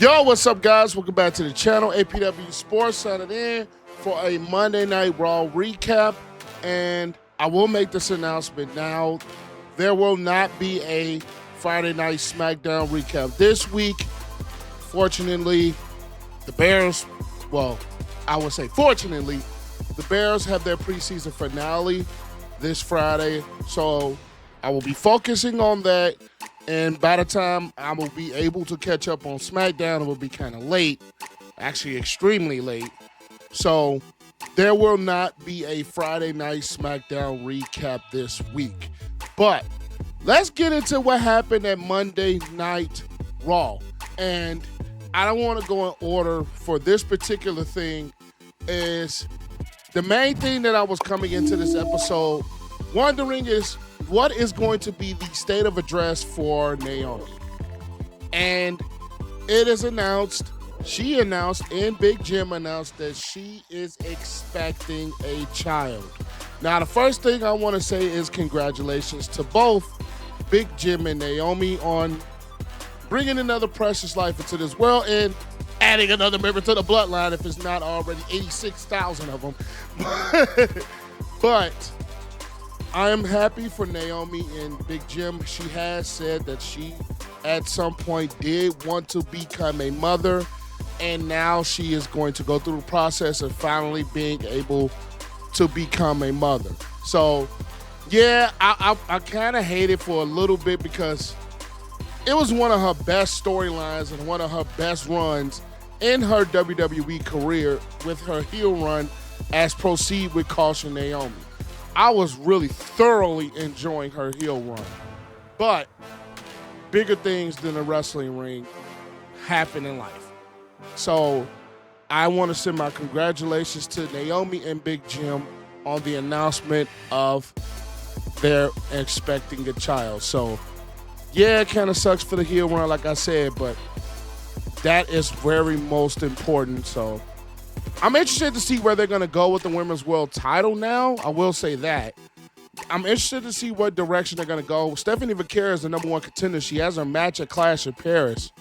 Yo, what's up, guys? Welcome back to the channel. APW Sports signing in for a Monday Night Raw recap. And I will make this announcement now. There will not be a Friday Night SmackDown recap this week. Fortunately, the Bears, fortunately, the Bears have their preseason finale this Friday. So I will be focusing on that. And by the time I will be able to catch up on SmackDown, it will be kind of late, actually extremely late. So there will not be a Friday Night SmackDown recap this week. But let's get into what happened at Monday Night Raw. And I don't want to go in order for this particular thing. Is the main thing that I was coming into this episode wondering is, what is going to be the state of address for Naomi? And it is announced, and Big Jim announced that she is expecting a child. Now, the first thing I want to say is congratulations to both Big Jim and Naomi on bringing another precious life into this world and adding another member to the bloodline if it's not already 86,000 of them. But I am happy for Naomi and Big Jim. She has said that she, at some point, did want to become a mother, and now she is going to go through the process of finally being able to become a mother. So, yeah, I kind of hate it for a little bit because it was one of her best storylines and one of her best runs in her WWE career with her heel run as Proceed with Caution Naomi. I was really thoroughly enjoying her heel run. But bigger things than a wrestling ring happen in life. So I want to send my congratulations to Naomi and Big Jim on the announcement of their expecting a child. So, yeah, it kind of sucks for the heel run, like I said, but that is very most important. So I'm interested to see where they're going to go with the Women's World title now. I will say that. I'm interested to see what direction they're going to go. Stephanie Vaquer is the number one contender. She has her match at Clash of Paris.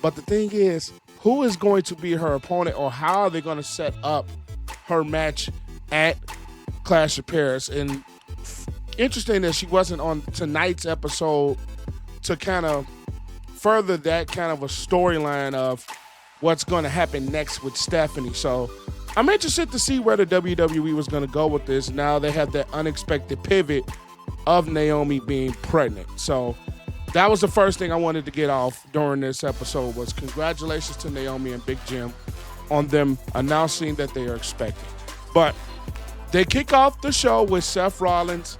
But the thing is, who is going to be her opponent, or how are they going to set up her match at Clash of Paris? And interesting that she wasn't on tonight's episode to kind of further that kind of a storyline of what's going to happen next with Stephanie. So I'm interested to see where the WWE was going to go with this. Now they have that unexpected pivot of Naomi being pregnant. So that was the first thing I wanted to get off during this episode, was congratulations to Naomi and Big Jim on them announcing that they are expecting. But they kick off the show with Seth Rollins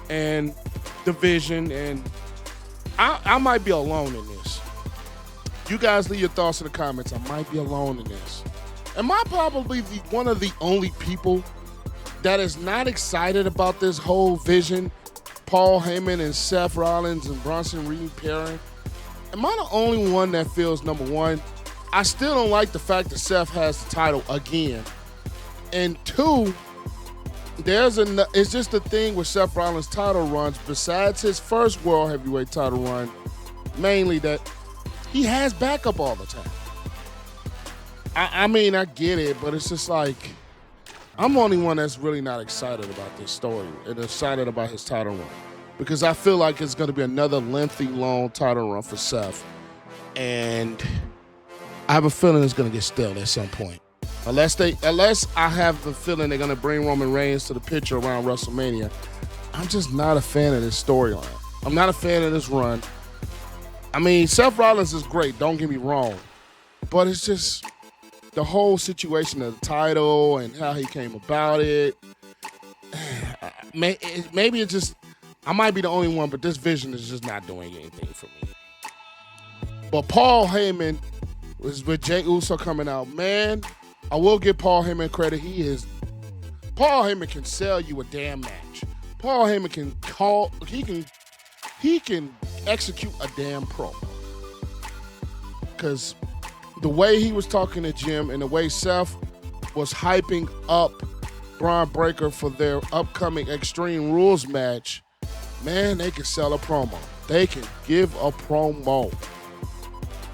and the Vision, and I might be alone in this. You guys leave your thoughts in the comments. I might be alone in this. Am I probably one of the only people that is not excited about this whole Vision, Paul Heyman and Seth Rollins and Bronson repairing? Am I the only one that feels, number one, I still don't like the fact that Seth has the title again. And two, it's just the thing with Seth Rollins' title runs, besides his first World Heavyweight title run, mainly that he has backup all the time. I mean, I get it, but it's just like, I'm the only one that's really not excited about this story and excited about his title run, because I feel like it's going to be another lengthy, long title run for Seth. And I have a feeling it's going to get stale at some point. Unless I have the feeling they're going to bring Roman Reigns to the picture around WrestleMania. I'm just not a fan of this storyline. I'm not a fan of this run. I mean, Seth Rollins is great, don't get me wrong. But it's just the whole situation of the title and how he came about it. Maybe it's just, I might be the only one, but this Vision is just not doing anything for me. But Paul Heyman was with Jey Uso coming out. Man, I will give Paul Heyman credit. Paul Heyman can sell you a damn match. Paul Heyman he can execute a damn promo. Because the way he was talking to Jim and the way Seth was hyping up Bron Breakker for their upcoming Extreme Rules match, man, they can sell a promo. They can give a promo.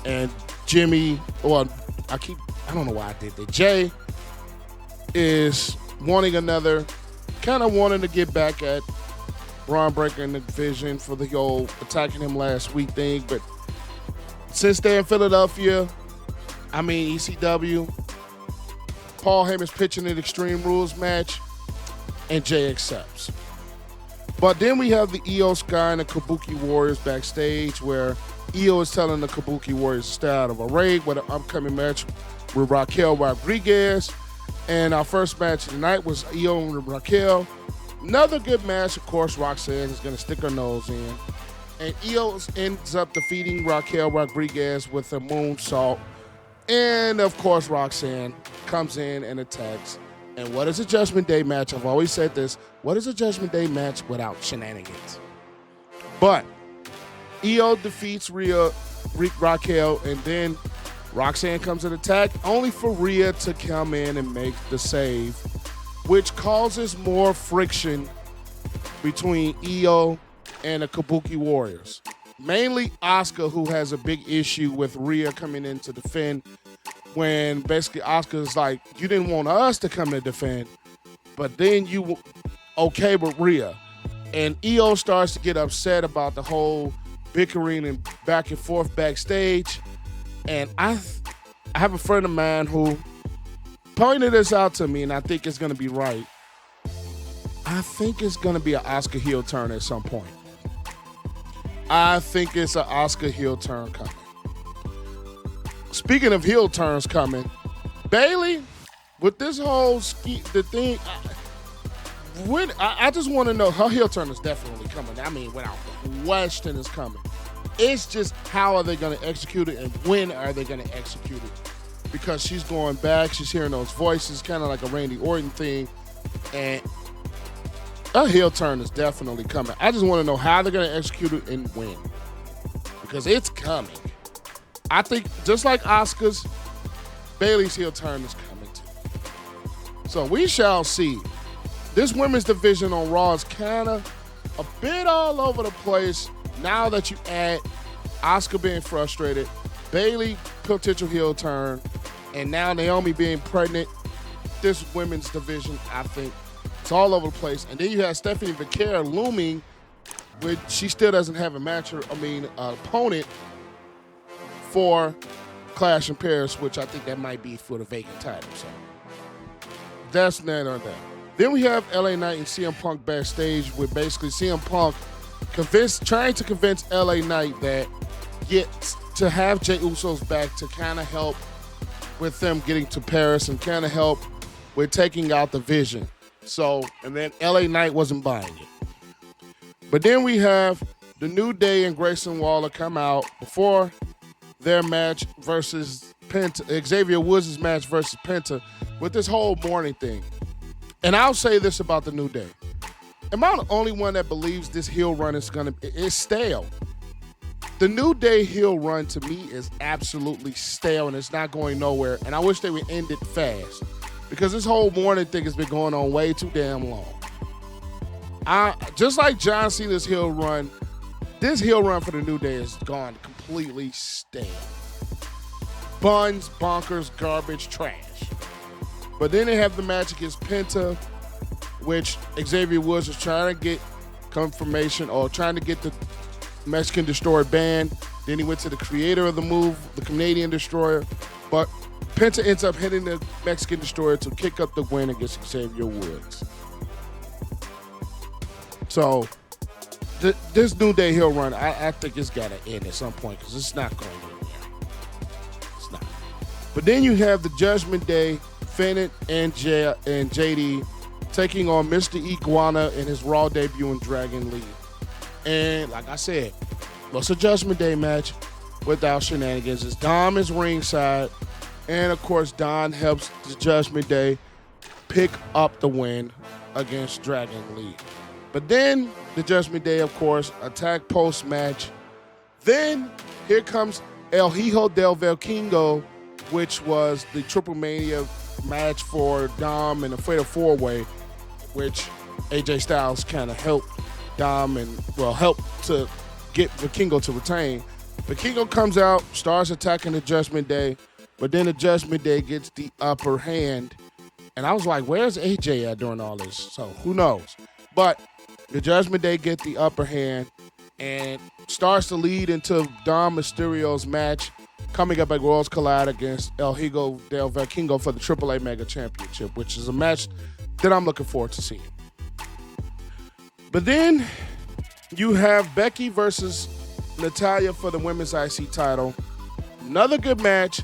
And Jimmy, or I don't know why I did that. Jay is wanting to get back at Bron Breakker in the division for the old attacking him last week thing. But since they're in Philadelphia, ECW, Paul Heyman's pitching an Extreme Rules match, and Jay accepts. But then we have the Io Sky and the Kabuki Warriors backstage, where Io is telling the Kabuki Warriors to stay out of a raid with an upcoming match with Raquel Rodriguez. And our first match of the night was Io and Raquel. Another good match. Of course, Roxanne is going to stick her nose in. And Io ends up defeating Raquel Rodriguez with a moonsault. And, of course, Roxanne comes in and attacks. And what is a Judgment Day match? I've always said this. What is a Judgment Day match without shenanigans? But Io defeats Raquel, and then Roxanne comes in attack, only for Rhea to come in and make the save, which causes more friction between Io and the Kabuki Warriors. Mainly Asuka, who has a big issue with Rhea coming in to defend, when basically Asuka's like, you didn't want us to come to defend, but then you okay with Rhea. And Io starts to get upset about the whole bickering and back and forth backstage. And I have a friend of mine who pointed this out to me, and I think it's going to be right. I think it's going to be an Asuka heel turn at some point. I think it's an Asuka heel turn coming. Speaking of heel turns coming, Bayley, with this whole I just want to know, her heel turn is definitely coming. Without question, it's coming. It's just how are they going to execute it and when are they going to execute it? Because she's going back, she's hearing those voices, kind of like a Randy Orton thing, and a heel turn is definitely coming. I just want to know how they're going to execute it and when, because it's coming. I think just like Asuka's, Bayley's heel turn is coming too. So we shall see. This women's division on Raw is kind of a bit all over the place. Now that you add Asuka being frustrated, Bayley potential heel turn, and now Naomi being pregnant, this women's division, I think, it's all over the place. And then you have Stephanie Vaquer looming, which she still doesn't have an opponent for Clash in Paris, which I think that might be for the vacant title. So that's none on that. Then we have LA Knight and CM Punk backstage, with basically CM Punk trying to convince LA Knight that to have Jey Uso's back to kind of help with them getting to Paris and kind of help with taking out the Vision. So, and then LA Knight wasn't buying it. But then we have the New Day and Grayson Waller come out before their match versus Penta, Xavier Woods' match versus Penta, with this whole morning thing. And I'll say this about the New Day. Am I the only one that believes this heel run is stale? The New Day heel run to me is absolutely stale, and it's not going nowhere. And I wish they would end it fast, because this whole morning thing has been going on way too damn long. Just like John Cena's heel run, this heel run for the New Day has gone completely stale. Buns, bonkers, garbage, trash. But then they have the match against Penta, which Xavier Woods was trying to get confirmation or trying to get the Mexican Destroyer banned. Then he went to the creator of the move, the Canadian Destroyer. But Penta ends up hitting the Mexican Destroyer to kick up the win against Xavier Woods. So this New Day heel run, I think it's got to end at some point, because it's not going anywhere. It's not. But then you have the Judgment Day, Fennett and JD taking on Mr. Iguana in his Raw debut in Dragon League. And like I said, it's a Judgment Day match without shenanigans. As Dom is ringside, and of course Don helps the Judgment Day pick up the win against Dragon League. But then the Judgment Day, of course, attack post-match. Then here comes El Hijo del Vikingo, which was the Triple Mania match for Dom and the Fatal 4-Way, which AJ Styles kind of helped Dom helped to get Vikingo to retain. Vaquer comes out, starts attacking the Judgment Day, but then the Judgment Day gets the upper hand. And I was like, where's AJ at during all this? So who knows? But the Judgment Day get the upper hand and starts to lead into Dom Mysterio's match coming up at Worlds Collide against El Higo del Vikingo for the AAA Mega Championship, which is a match that I'm looking forward to seeing. But then you have Becky versus Natalya for the Women's IC title. Another good match.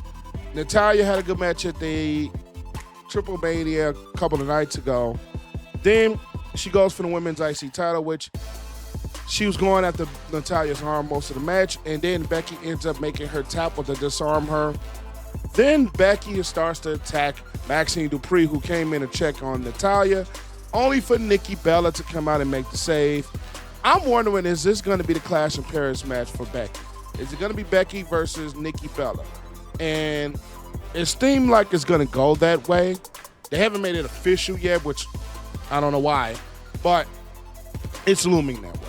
Natalya had a good match at the Triple Mania a couple of nights ago. Then she goes for the Women's IC title, which she was going after Natalya's arm most of the match, and then Becky ends up making her tap to disarm her. Then Becky starts to attack Maxine Dupree, who came in to check on Natalya, only for Nikki Bella to come out and make the save. I'm wondering, is this going to be the Clash in Paris match for Becky? Is it going to be Becky versus Nikki Bella? And it seemed like it's going to go that way. They haven't made it official yet, which I don't know why, but it's looming that way.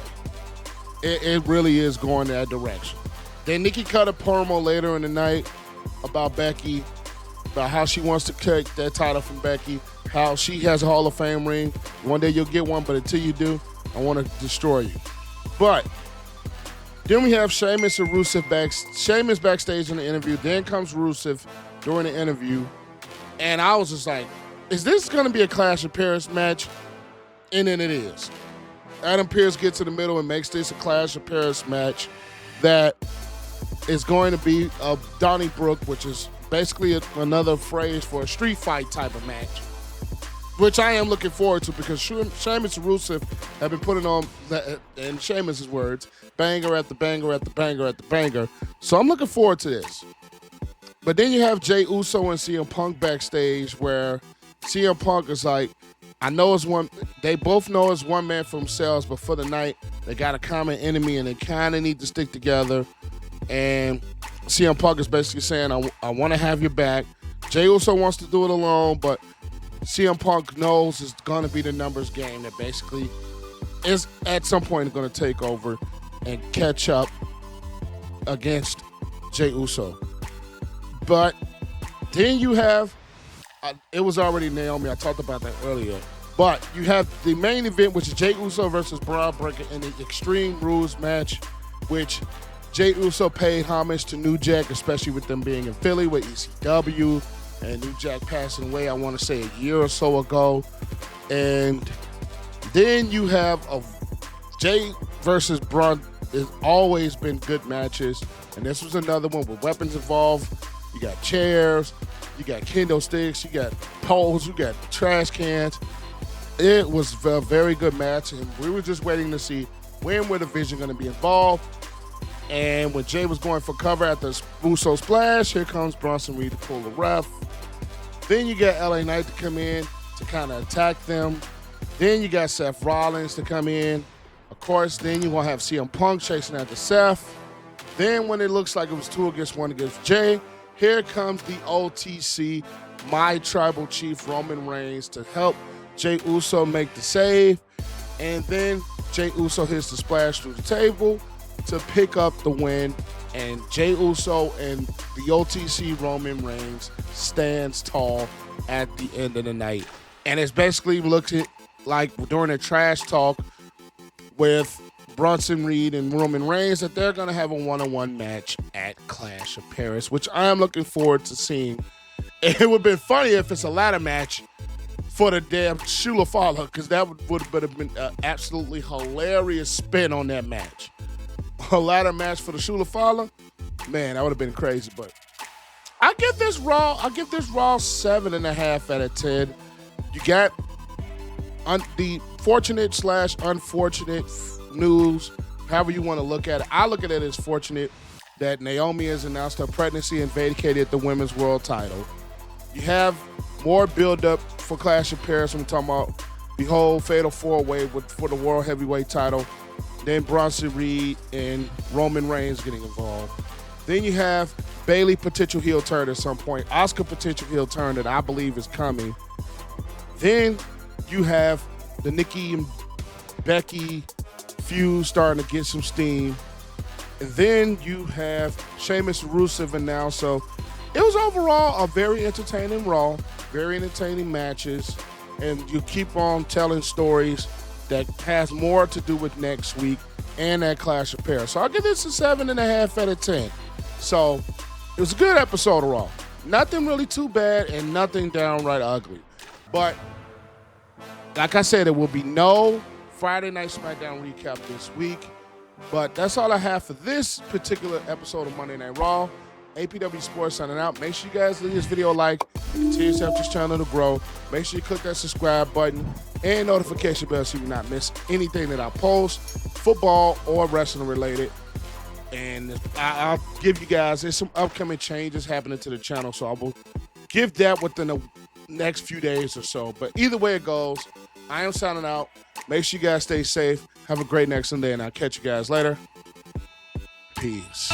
It really is going that direction. Then Nikki cut a promo later in the night about Becky, about how she wants to take that title from Becky, how she has a Hall of Fame ring. One day you'll get one, but until you do, I want to destroy you. But then we have Sheamus and Rusev Sheamus backstage in the interview. Then comes Rusev during the interview. And I was just like, is this going to be a Clash of Paris match? And then it is. Adam Pearce gets in the middle and makes this a Clash of Paris match that is going to be a Donnybrook, which is basically another phrase for a street fight type of match, which I am looking forward to because Sheamus and Rusev have been putting on, in Sheamus' words, banger after banger after banger after banger. So I'm looking forward to this. But then you have Jey Uso and CM Punk backstage where CM Punk is like, I know it's one, they both know it's one man for themselves, but for the night, they got a common enemy and they kind of need to stick together. And CM Punk is basically saying, I want to have your back. Jey Uso wants to do it alone, but CM Punk knows it's going to be the numbers game that basically is at some point going to take over and catch up against Jey Uso. But then you have, it was already Naomi, I talked about that earlier, but you have the main event, which is Jey Uso versus Bron Breakker in the Extreme Rules match, which Jey Uso paid homage to New Jack, especially with them being in Philly with ECW, and New Jack passing away, I want to say a year or so ago. And then you have a Jey versus Bron. There's always been good matches, and this was another one with weapons involved. You got chairs, you got kendo sticks, you got poles, you got trash cans. It was a very good match, and we were just waiting to see when were the Vision going to be involved. And when Jey was going for cover at the Uso Splash, here comes Bronson Reed to pull the ref. Then you got LA Knight to come in to kind of attack them. Then you got Seth Rollins to come in. Of course, then you're going to have CM Punk chasing after Seth. Then when it looks like it was 2 against 1 against Jey, here comes the OTC, my tribal chief, Roman Reigns, to help Jey Uso make the save. And then Jey Uso hits the splash through the table to pick up the win. And Jey Uso and the OTC Roman Reigns stands tall at the end of the night. And it's basically looking like during a trash talk with Bronson Reed and Roman Reigns that they're going to have a one-on-one match at Clash of Paris, which I am looking forward to seeing. It would have been funny if it's a ladder match for the damn Shula Fala, because that would have been an absolutely hilarious spin on that match. A ladder match for the Shula Fala, man, that would have been crazy. But I give this Raw 7.5 out of 10. You got the fortunate/unfortunate news, however you want to look at it. I look at it as fortunate that Naomi has announced her pregnancy and vacated the Women's World title. You have more build-up for Clash of Paris when we're talking about the whole Fatal 4-Way for the World Heavyweight title. Then Bronson Reed and Roman Reigns getting involved. Then you have Bayley potential heel turn at some point. Asuka potential heel turn that I believe is coming. Then you have the Nikki and Becky feud starting to get some steam. And then you have Sheamus, Rusev, and now. So it was overall a very entertaining Raw, very entertaining matches, and you keep on telling stories that has more to do with next week and that Clash of Paris. So I'll give this a 7.5 out of 10. So it was a good episode of Raw. Nothing really too bad and nothing downright ugly. But like I said, there will be no Friday Night SmackDown recap this week. But that's all I have for this particular episode of Monday Night Raw. APW Sports signing out. Make sure you guys leave this video a like and continue to help this channel to grow. Make sure you click that subscribe button and notification bell so you do not miss anything that I post, football or wrestling related. And I'll give you guys, there's some upcoming changes happening to the channel, so I will give that within the next few days or so. But either way it goes, I am signing out. Make sure you guys stay safe. Have a great next Sunday, and I'll catch you guys later. Peace.